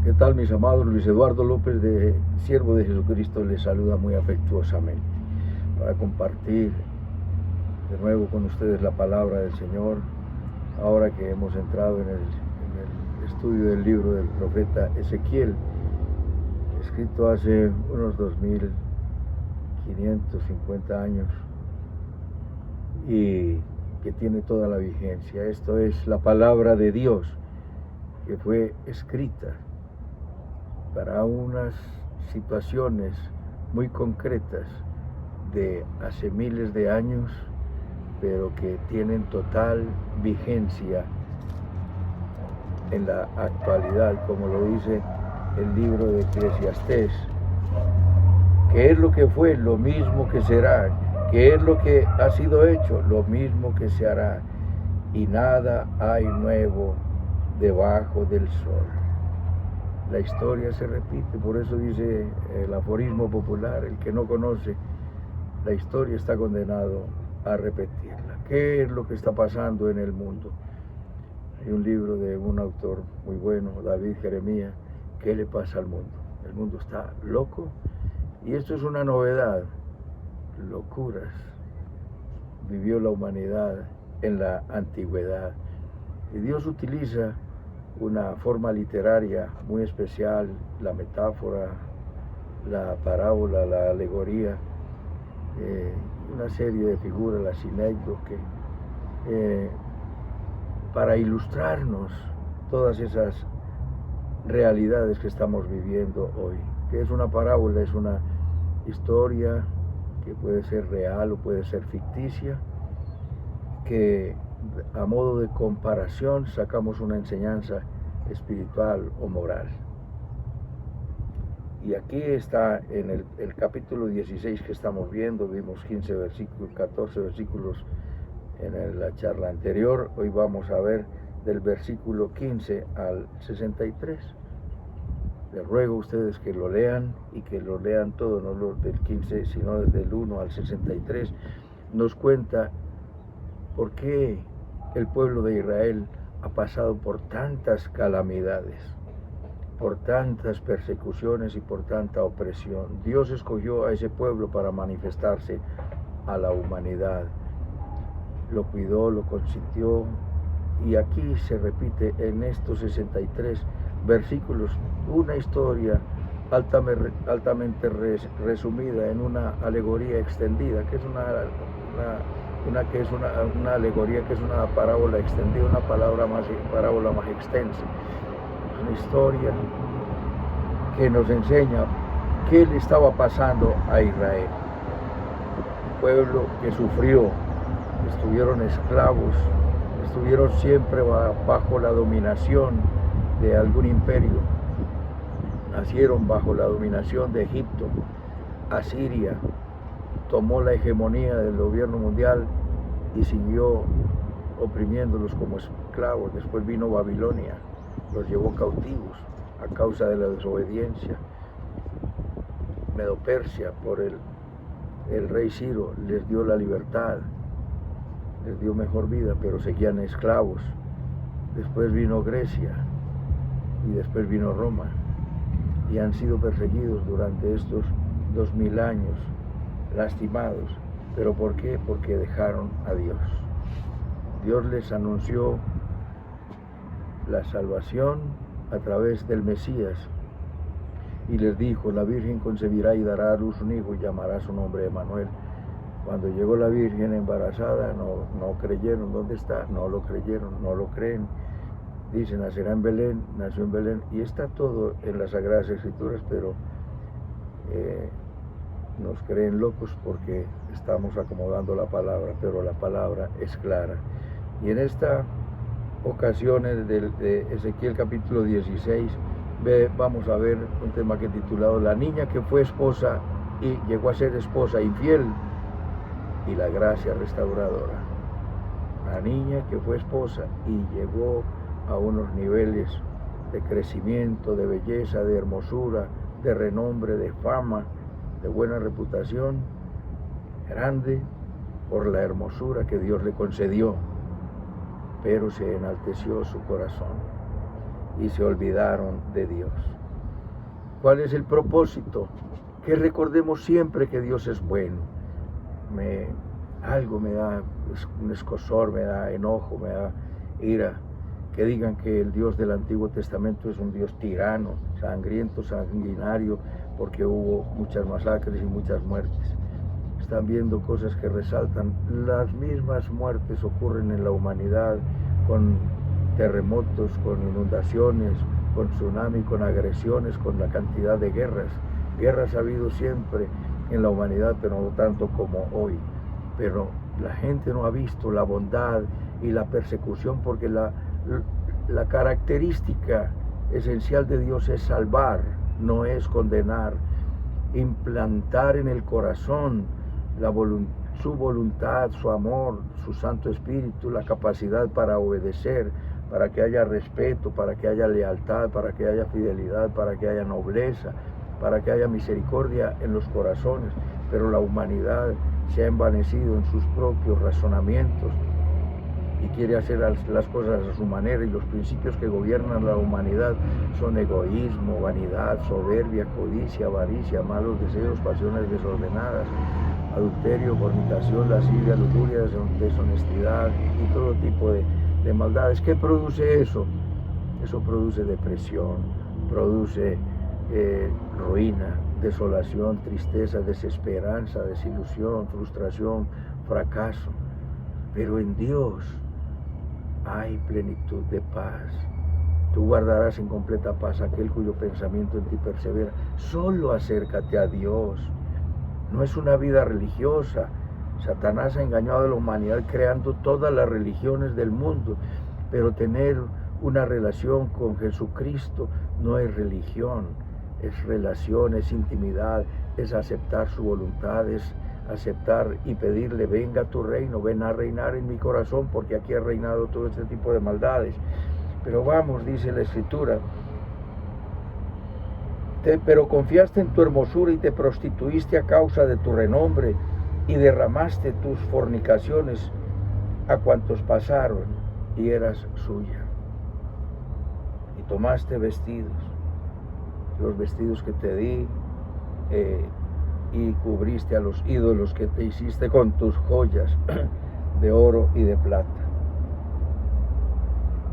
¿Qué tal, mis amados? Luis Eduardo López, siervo de Jesucristo, les saluda muy afectuosamente para compartir de nuevo con ustedes la palabra del Señor, ahora que hemos entrado en el estudio del libro del profeta Ezequiel, escrito hace unos 2550 años y que tiene toda la vigencia. Esto es la palabra de Dios que fue escrita para unas situaciones muy concretas de hace miles de años, pero que tienen total vigencia en la actualidad, como lo dice el libro de Eclesiastés. ¿Qué es lo que fue? Lo mismo que será. ¿Qué es lo que ha sido hecho? Lo mismo que se hará. Y nada hay nuevo debajo del sol. La historia se repite, por eso dice el aforismo popular: el que no conoce la historia está condenado a repetirla. ¿Qué es lo que está pasando en el mundo? Hay un libro de un autor muy bueno, David Jeremías. ¿Qué le pasa al mundo? El mundo está loco, y esto es una novedad. Locuras vivió la humanidad en la antigüedad, y Dios utiliza una forma literaria muy especial, la metáfora, la parábola, la alegoría, una serie de figuras, la sinécdoque, para ilustrarnos todas esas realidades que estamos viviendo hoy. ¿Qué es una parábola? Es una historia que puede ser real o puede ser ficticia, que a modo de comparación sacamos una enseñanza espiritual o moral. Y aquí está en el capítulo 16 que estamos viendo. Vimos 15 versículos, 14 versículos en la charla anterior. Hoy vamos a ver del versículo 15 al 63. Les ruego a ustedes que lo lean, y que lo lean todo, no lo del 15, sino desde el 1 al 63. Nos cuenta por qué el pueblo de Israel ha pasado por tantas calamidades, por tantas persecuciones y por tanta opresión. Dios escogió a ese pueblo para manifestarse a la humanidad. Lo cuidó, lo consintió, y aquí se repite en estos 63 versículos una historia altamente resumida en una alegoría extendida, que es una alegoría, que es una parábola extendida, una parábola más extensa. Es una historia que nos enseña qué le estaba pasando a Israel, un pueblo que sufrió, estuvieron esclavos, estuvieron siempre bajo la dominación de algún imperio. Nacieron bajo la dominación de Egipto. Asiria tomó la hegemonía del gobierno mundial y siguió oprimiéndolos como esclavos. Después vino Babilonia, los llevó cautivos a causa de la desobediencia. Medo-Persia, por el rey Ciro, les dio la libertad, les dio mejor vida, pero seguían esclavos. Después vino Grecia y después vino Roma, y han sido perseguidos durante estos 2000 años, lastimados. ¿Pero por qué? Porque dejaron a Dios. Dios les anunció la salvación a través del Mesías, y les dijo: la Virgen concebirá y dará a luz un hijo y llamará su nombre Emmanuel. Cuando llegó la Virgen embarazada, no creyeron. ¿Dónde está? No lo creyeron, no lo creen. Dice: nacerá en Belén, nació en Belén, y está todo en las Sagradas Escrituras, pero nos creen locos porque estamos acomodando la palabra, pero la palabra es clara. Y en esta ocasión de Ezequiel capítulo 16, vamos a ver un tema que he titulado: la niña que fue esposa y llegó a ser esposa infiel y la gracia restauradora. La niña que fue esposa y llegó a unos niveles de crecimiento, de belleza, de hermosura, de renombre, de fama, de buena reputación, grande por la hermosura que Dios le concedió, pero se enalteció su corazón. y se olvidaron de Dios. ¿Cuál es el propósito? Que recordemos siempre que Dios es bueno. Algo me da un escozor, me da enojo, me da ira, que digan que el Dios del Antiguo Testamento es un Dios tirano, sangriento, sanguinario, porque hubo muchas masacres y muchas muertes. Están viendo cosas que resaltan. Las mismas muertes ocurren en la humanidad, con terremotos, con inundaciones, con tsunami, con agresiones, con la cantidad de guerras. Guerras ha habido siempre en la humanidad, pero no tanto como hoy. Pero la gente no ha visto la bondad y la persecución, porque la característica esencial de Dios es salvar, no es condenar. Implantar en el corazón su voluntad, su amor, su Santo Espíritu, la capacidad para obedecer, para que haya respeto, para que haya lealtad, para que haya fidelidad, para que haya nobleza, para que haya misericordia en los corazones. Pero la humanidad se ha envanecido en sus propios razonamientos y quiere hacer las cosas a su manera, y los principios que gobiernan la humanidad son egoísmo, vanidad, soberbia, codicia, avaricia, malos deseos, pasiones desordenadas, adulterio, fornicación, lascivia, lujuria, deshonestidad y todo tipo de maldades. ¿Qué produce eso? Eso produce depresión, produce ruina, desolación, tristeza, desesperanza, desilusión, frustración, fracaso. Pero en Dios hay plenitud de paz. Tú guardarás en completa paz aquel cuyo pensamiento en ti persevera. Solo acércate a Dios. No es una vida religiosa. Satanás ha engañado a la humanidad creando todas las religiones del mundo, pero tener una relación con Jesucristo no es religión, es relación, es intimidad, es aceptar su voluntad, es aceptar y pedirle: venga tu reino, ven a reinar en mi corazón, porque aquí ha reinado todo este tipo de maldades. Pero vamos, dice la Escritura, pero confiaste en tu hermosura y te prostituiste a causa de tu renombre, y derramaste tus fornicaciones a cuantos pasaron, y eras suya. Y tomaste vestidos, los vestidos que te di, y cubriste a los ídolos que te hiciste con tus joyas de oro y de plata.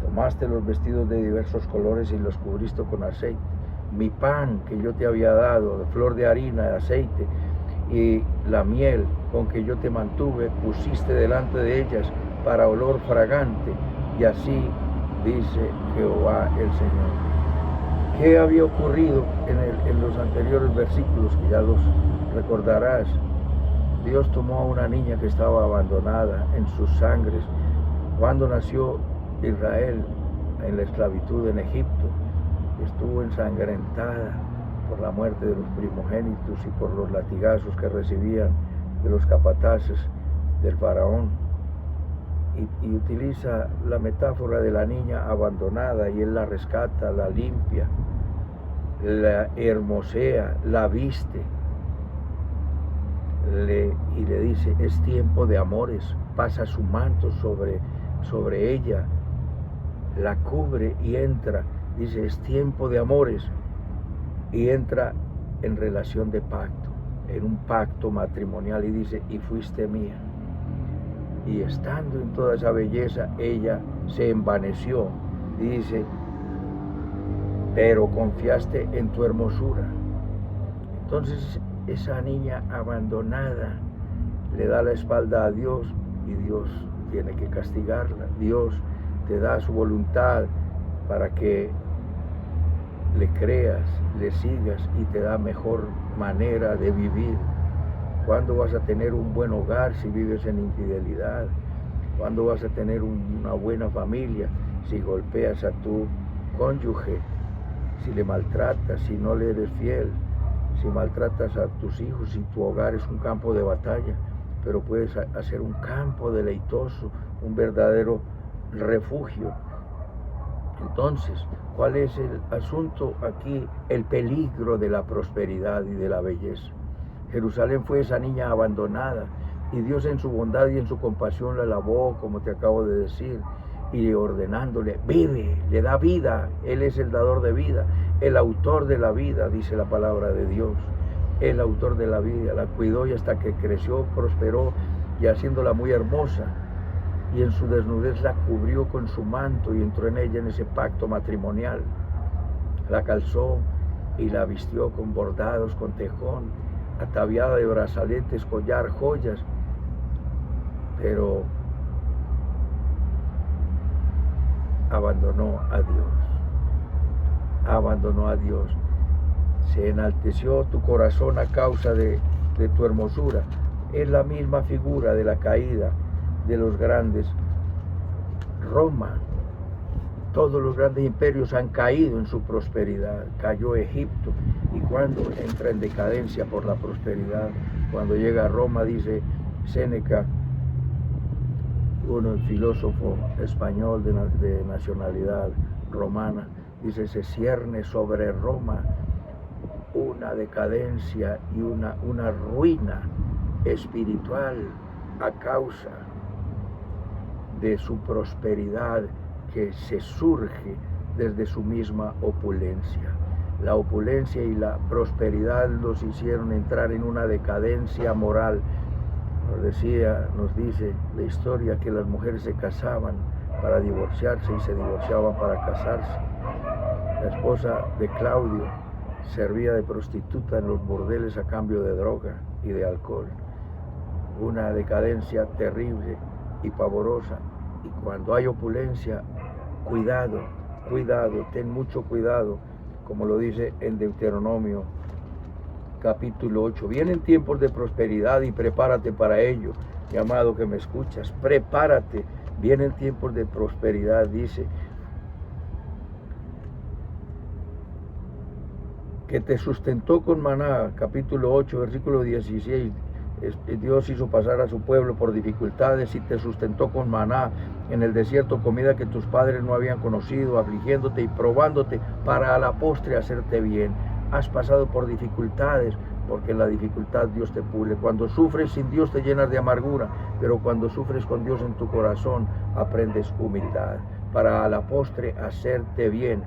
Tomaste los vestidos de diversos colores y los cubriste con aceite. Mi pan que yo te había dado, de flor de harina, de aceite, y la miel con que yo te mantuve, pusiste delante de ellas para olor fragante. Y así dice Jehová el Señor. ¿Qué había ocurrido en los anteriores versículos, que ya los recordarás? Dios tomó a una niña que estaba abandonada en sus sangres cuando nació Israel en la esclavitud en Egipto. Estuvo ensangrentada por la muerte de los primogénitos y por los latigazos que recibían de los capataces del faraón. Y utiliza la metáfora de la niña abandonada, y él la rescata, la limpia, la hermosea, la viste, y le dice: es tiempo de amores. Pasa su manto sobre ella, la cubre y entra. Dice: es tiempo de amores, y entra en relación de pacto, en un pacto matrimonial, y dice: y fuiste mía. Y estando en toda esa belleza, ella se envaneció. Dice: pero confiaste en tu hermosura. Entonces esa niña abandonada le da la espalda a Dios, y Dios tiene que castigarla. Dios te da su voluntad para que le creas, le sigas, y te da mejor manera de vivir. ¿Cuándo vas a tener un buen hogar si vives en infidelidad? ¿Cuándo vas a tener una buena familia si golpeas a tu cónyuge, si le maltratas, si no le eres fiel, si maltratas a tus hijos? Si tu hogar es un campo de batalla, pero puedes hacer un campo deleitoso, un verdadero refugio. Entonces, ¿cuál es el asunto aquí? El peligro de la prosperidad y de la belleza. Jerusalén fue esa niña abandonada, y Dios en su bondad y en su compasión la lavó, como te acabo de decir, y ordenándole, vive, le da vida. Él es el dador de vida, el autor de la vida, dice la palabra de Dios. El autor de la vida, la cuidó y hasta que creció, prosperó, y haciéndola muy hermosa, y en su desnudez la cubrió con su manto y entró en ella en ese pacto matrimonial. La calzó y la vistió con bordados, con tejón, ataviada de brazaletes, collar, joyas, pero abandonó a Dios. Abandonó a Dios. Se enalteció tu corazón a causa de tu hermosura. Es la misma figura de la caída de los grandes. Roma, todos los grandes imperios han caído en su prosperidad. Cayó Egipto, y cuando entra en decadencia por la prosperidad, cuando llega a Roma, dice Séneca, un filósofo español de nacionalidad romana, dice, se cierne sobre Roma una decadencia y una ruina espiritual a causa de su prosperidad que se surge desde su misma opulencia. La opulencia y la prosperidad los hicieron entrar en una decadencia moral. Nos dice la historia que las mujeres se casaban para divorciarse y se divorciaban para casarse. La esposa de Claudio servía de prostituta en los burdeles a cambio de droga y de alcohol. Una decadencia terrible y pavorosa. Y cuando hay opulencia, cuidado, ten mucho cuidado, como lo dice en Deuteronomio capítulo 8. Vienen tiempos de prosperidad y prepárate para ello, mi amado que me escuchas, prepárate, vienen tiempos de prosperidad, dice, que te sustentó con maná, capítulo 8, versículo 16, Dios hizo pasar a su pueblo por dificultades y te sustentó con maná en el desierto, comida que tus padres no habían conocido, afligiéndote y probándote para a la postre hacerte bien. Has pasado por dificultades, porque en la dificultad Dios te pule. Cuando sufres sin Dios te llenas de amargura, pero cuando sufres con Dios en tu corazón aprendes humildad, para a la postre hacerte bien.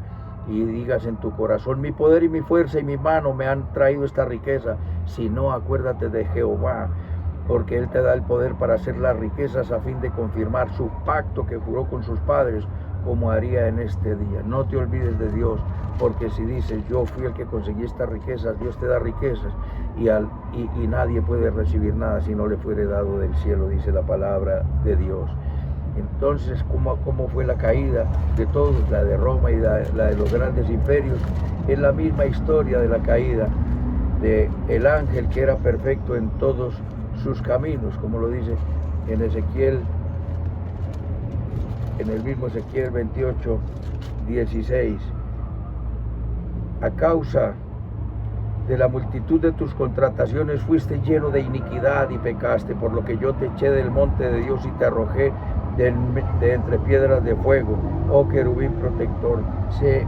Y digas en tu corazón, mi poder y mi fuerza y mi mano me han traído esta riqueza. Si no, acuérdate de Jehová, porque Él te da el poder para hacer las riquezas a fin de confirmar su pacto que juró con sus padres, como haría en este día. No te olvides de Dios, porque si dices, yo fui el que conseguí estas riquezas, Dios te da riquezas, y nadie puede recibir nada si no le fuere dado del cielo, dice la palabra de Dios. Entonces, ¿cómo fue la caída de todos? La de Roma y la de los grandes imperios. Es la misma historia de la caída de el ángel que era perfecto en todos sus caminos, como lo dice en Ezequiel, en el mismo Ezequiel 28, 16. A causa de la multitud de tus contrataciones fuiste lleno de iniquidad y pecaste, por lo que yo te eché del monte de Dios y te arrojé de entre piedras de fuego, oh querubín protector. Se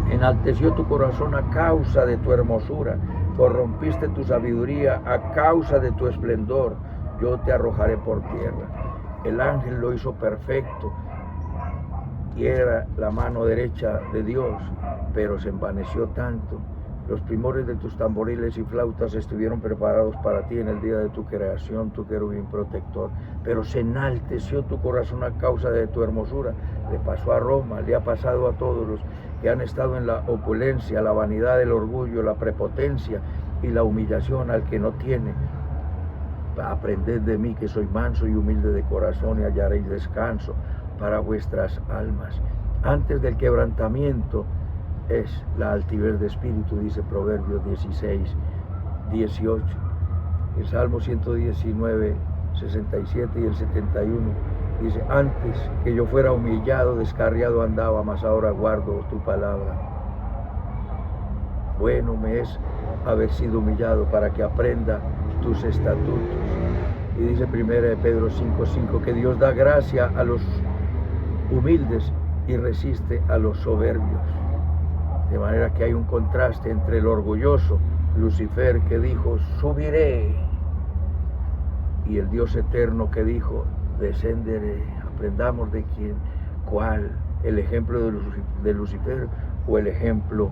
enalteció tu corazón a causa de tu hermosura, corrompiste tu sabiduría a causa de tu esplendor, yo te arrojaré por tierra. El ángel lo hizo perfecto y era la mano derecha de Dios, pero se envaneció tanto. Los primores de tus tamboriles y flautas estuvieron preparados para ti en el día de tu creación, tu querubín protector. Pero se enalteció tu corazón a causa de tu hermosura. Le pasó a Roma, le ha pasado a todos los que han estado en la opulencia, la vanidad, el orgullo, la prepotencia y la humillación al que no tiene. Aprended de mí que soy manso y humilde de corazón y hallaréis descanso para vuestras almas. Antes del quebrantamiento es la altivez de espíritu, dice Proverbios 16, 18. El Salmo 119, 67 y el 71 dice, antes que yo fuera humillado, descarriado andaba, mas ahora guardo tu palabra. Bueno me es haber sido humillado para que aprenda tus estatutos. Y dice 1 Pedro 5:5 que Dios da gracia a los humildes y resiste a los soberbios. De manera que hay un contraste entre el orgulloso Lucifer que dijo, subiré, y el Dios eterno que dijo, descenderé. Aprendamos de quién. ¿Cuál? ¿El ejemplo de Lucifer o el ejemplo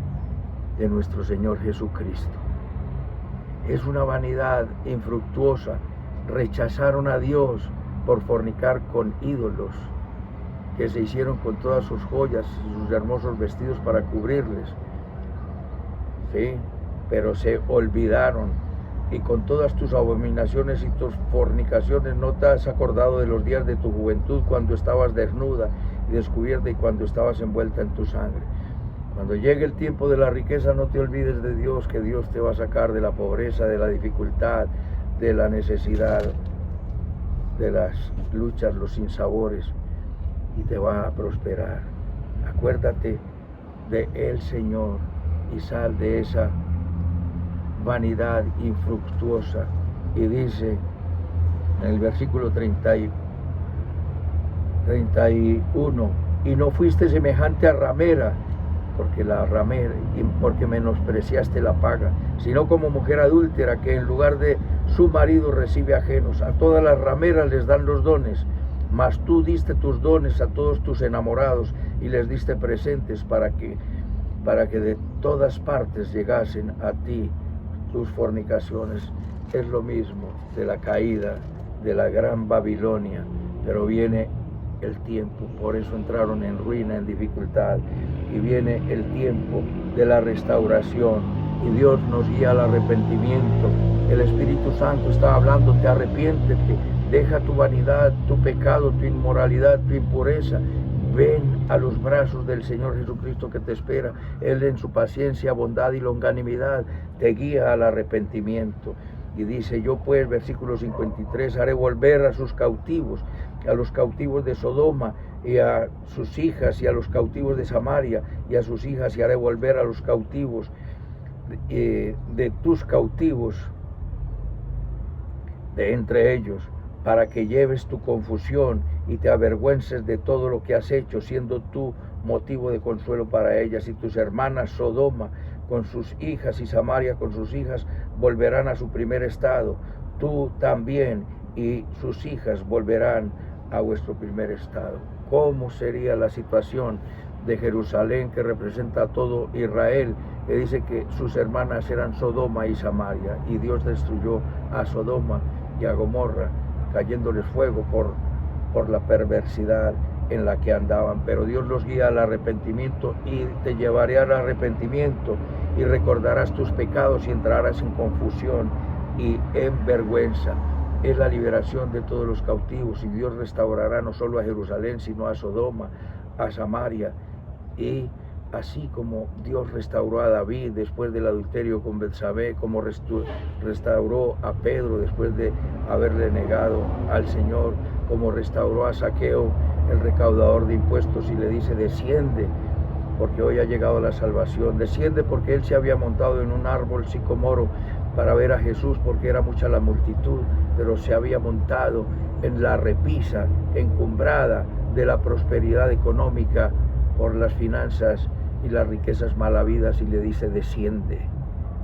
de nuestro Señor Jesucristo? Es una vanidad infructuosa. Rechazaron a Dios por fornicar con ídolos que se hicieron con todas sus joyas y sus hermosos vestidos para cubrirles. Sí, pero se olvidaron, y con todas tus abominaciones y tus fornicaciones no te has acordado de los días de tu juventud, cuando estabas desnuda y descubierta y cuando estabas envuelta en tu sangre. Cuando llegue el tiempo de la riqueza, no te olvides de Dios, que Dios te va a sacar de la pobreza, de la dificultad, de la necesidad, de las luchas, los sinsabores, y te va a prosperar. Acuérdate de el Señor y sal de esa vanidad infructuosa. Y dice en el versículo 31, y no fuiste semejante a ramera, porque menospreciaste la paga, sino como mujer adúltera, que en lugar de su marido recibe ajenos. A todas las rameras les dan los dones, mas tú diste tus dones a todos tus enamorados y les diste presentes para que de todas partes llegasen a ti tus fornicaciones. Es lo mismo de la caída de la gran Babilonia, pero viene el tiempo, por eso entraron en ruina, en dificultad, y viene el tiempo de la restauración, y Dios nos guía al arrepentimiento. El Espíritu Santo está hablándote: arrepiéntete, deja tu vanidad, tu pecado, tu inmoralidad, tu impureza, ven a los brazos del Señor Jesucristo que te espera. Él, en su paciencia, bondad y longanimidad, te guía al arrepentimiento. Y dice: yo pues, versículo 53, haré volver a sus cautivos, a los cautivos de Sodoma y a sus hijas, y a los cautivos de Samaria y a sus hijas, y haré volver a los cautivos de tus cautivos de entre ellos, para que lleves tu confusión y te avergüences de todo lo que has hecho, siendo tú motivo de consuelo para ellas. Y tus hermanas Sodoma con sus hijas y Samaria con sus hijas volverán a su primer estado. Tú también y sus hijas volverán a vuestro primer estado. ¿Cómo sería la situación de Jerusalén, que representa a todo Israel, que dice que sus hermanas eran Sodoma y Samaria, y Dios destruyó a Sodoma y a Gomorra, cayéndoles fuego por la perversidad en la que andaban? Pero Dios los guía al arrepentimiento, y te llevaré al arrepentimiento, y recordarás tus pecados, y entrarás en confusión y en vergüenza. Es la liberación de todos los cautivos, y Dios restaurará no solo a Jerusalén, sino a Sodoma, a Samaria, y así como Dios restauró a David después del adulterio con Betsabé, como restauró a Pedro después de haberle negado al Señor, como restauró a Zaqueo, el recaudador de impuestos, y le dice: desciende, porque hoy ha llegado la salvación. Desciende, porque él se había montado en un árbol sicomoro para ver a Jesús, porque era mucha la multitud, pero se había montado en la repisa encumbrada de la prosperidad económica por las finanzas y las riquezas mal habidas, y le dice: desciende,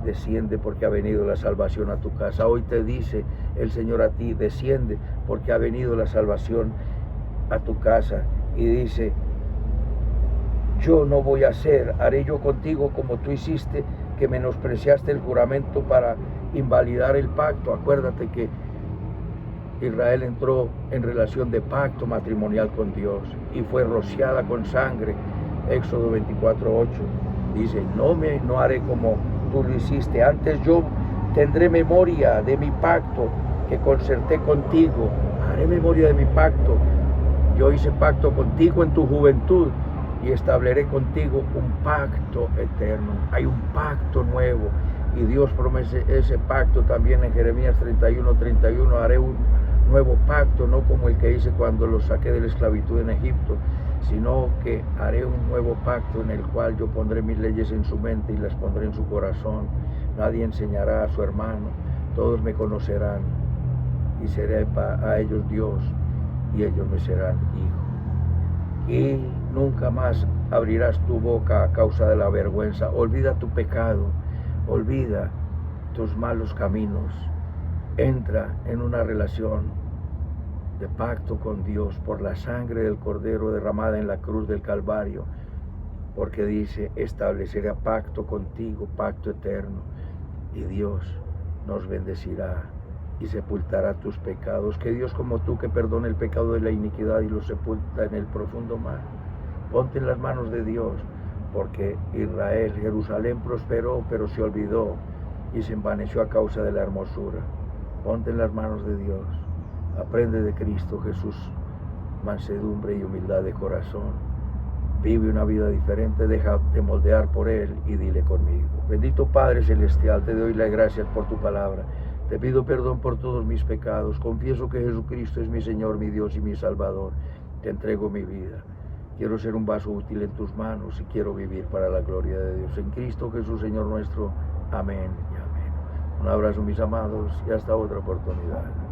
desciende, porque ha venido la salvación a tu casa. Hoy te dice el Señor a ti: desciende, porque ha venido la salvación a tu casa. Y dice: yo no voy a hacer, haré yo contigo como tú hiciste, que menospreciaste el juramento para invalidar el pacto. Acuérdate que Israel entró en relación de pacto matrimonial con Dios y fue rociada con sangre. Éxodo 24:8 dice: no haré como tú lo hiciste, antes yo tendré memoria de mi pacto que concerté contigo. Haré memoria de mi pacto. Yo hice pacto contigo en tu juventud, y estableceré contigo un pacto eterno. Hay un pacto nuevo, y Dios promete ese pacto también en Jeremías 31:31. Haré un nuevo pacto, no como el que hice cuando los saqué de la esclavitud en Egipto, sino que haré un nuevo pacto en el cual yo pondré mis leyes en su mente y las pondré en su corazón. Nadie enseñará a su hermano, todos me conocerán, y seré a ellos Dios, y ellos me serán hijos. Y nunca más abrirás tu boca a causa de la vergüenza. Olvida tu pecado, olvida tus malos caminos, entra en una relación de pacto con Dios por la sangre del Cordero derramada en la cruz del Calvario, porque dice, estableceré pacto contigo, pacto eterno, y Dios nos bendecirá y sepultará tus pecados. Que Dios como tú, que perdona el pecado de la iniquidad y lo sepulta en el profundo mar. Ponte en las manos de Dios, porque Israel, Jerusalén prosperó, pero se olvidó y se envaneció a causa de la hermosura. Ponte en las manos de Dios. Aprende de Cristo Jesús, mansedumbre y humildad de corazón. Vive una vida diferente, déjate moldear por Él y dile conmigo. Bendito Padre Celestial, te doy las gracias por tu palabra. Te pido perdón por todos mis pecados. Confieso que Jesucristo es mi Señor, mi Dios y mi Salvador. Te entrego mi vida. Quiero ser un vaso útil en tus manos y quiero vivir para la gloria de Dios. En Cristo Jesús, Señor nuestro. Amén y amén. Un abrazo, mis amados, y hasta otra oportunidad.